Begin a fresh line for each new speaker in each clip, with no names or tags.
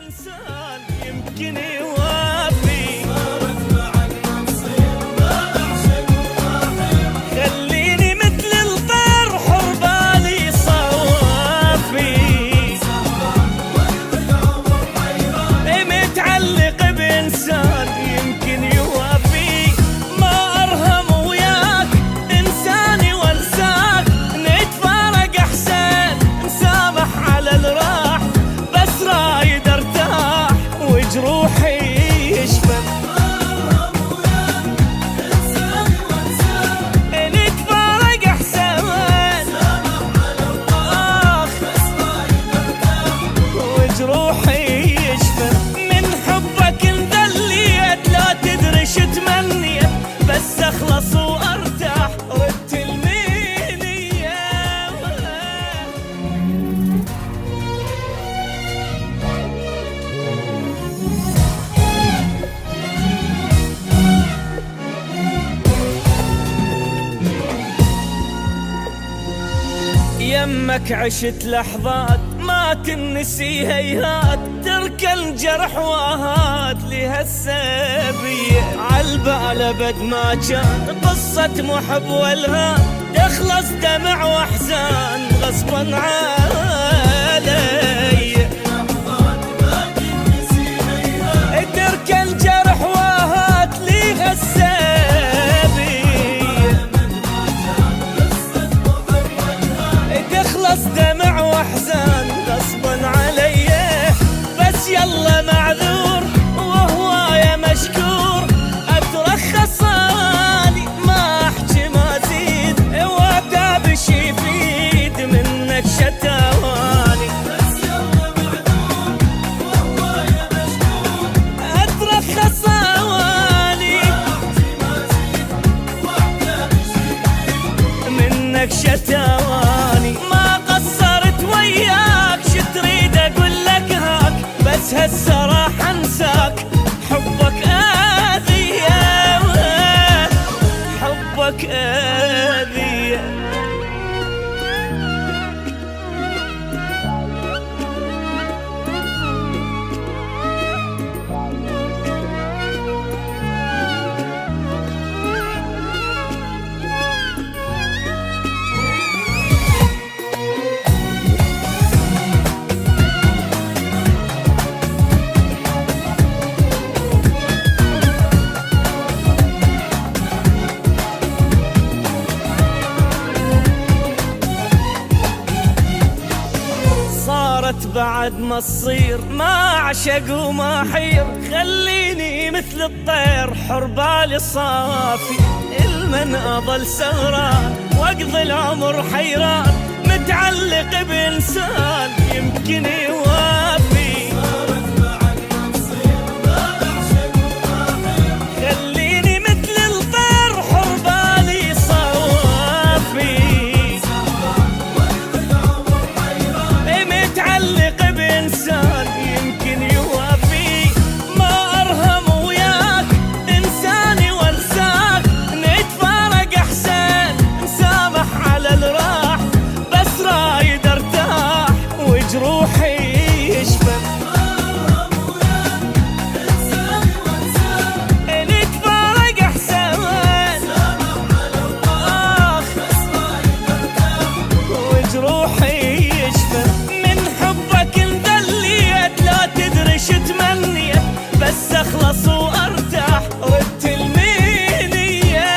بإنسان يمكن يوافي. خليني مثل الطير حر بالي صوافي، متعلق بإنسان يمكن يوافي. ما أرهم وياك إنساني وانساك، نتفارق أحسن نسامح على الراح، بس رايد ارتاح وجروحي يشفى. نتفارق أحسن نسامح على الراح، وجروحي يشفى. من حبك انذليت لا تدري شو تمنيت، بس اخلص وارتاح ردت المنية. يمك عشت لحظات ما تنسي هيهات، ترك الجرح واهات لهالسبية. عالبال ابد ما كان قصة محب والهام، تخلص دمع واحزان غصبا علي. ترك الجرح واهات لهالسبية، تخلص دمع واحزان غصبا علي. بس يلا معذور وهوايا مشكور، اترخص اني ما احكي ما ازيد، وابدا بشي يفيد منك شتواني. بس يلا معذور وهوايا مشكور، اترخص اني ما احكي ما ازيد، وابدا بشي يفيد منك شتواني. ما قصرت وياك شو تريد اقول لك هاك، بس هسه راح انساك. حبك اذية، حبك اذية. بعد ما تصير ما اعشق وما حير، خليني مثل الطير حر بالي صافي. المن اضل سهران واقضي العمر حيران، متعلق بانسان يمكن يوافي. خليني مثل الطير حر بالي صافي، متعلق بإنسان يمكن يوافي. ما أرهم وياك إنساني وانساك، نتفارق أحسن نسامح على الراح، بس رايد ارتاح وجروحي يشفى. نتفارق أحسن نسامح على الراح، بس رايد ارتاح وجروحي يشفى. لا تدري شو تمنيت، بس اخلص وارتاح ردت المنية،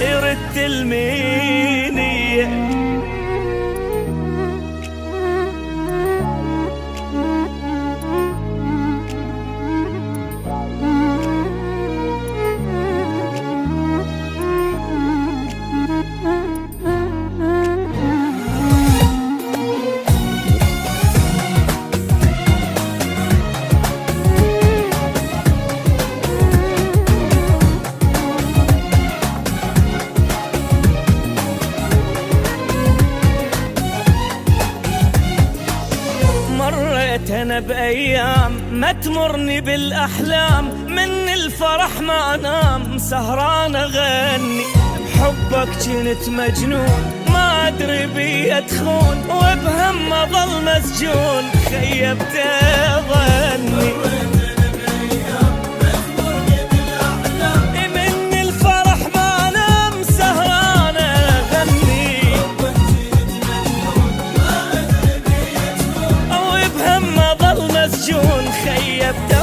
ردت المنية. مريت انا بايام ما تمرني بالاحلام، من الفرح ما انام سهران اغني. بحبك كنت مجنون ما ادري بي ادخون، وبهم اظل مسجون. خيبت ظني. من الفرح ما نام سهران اغني، او بهم ظل مسجون خيبت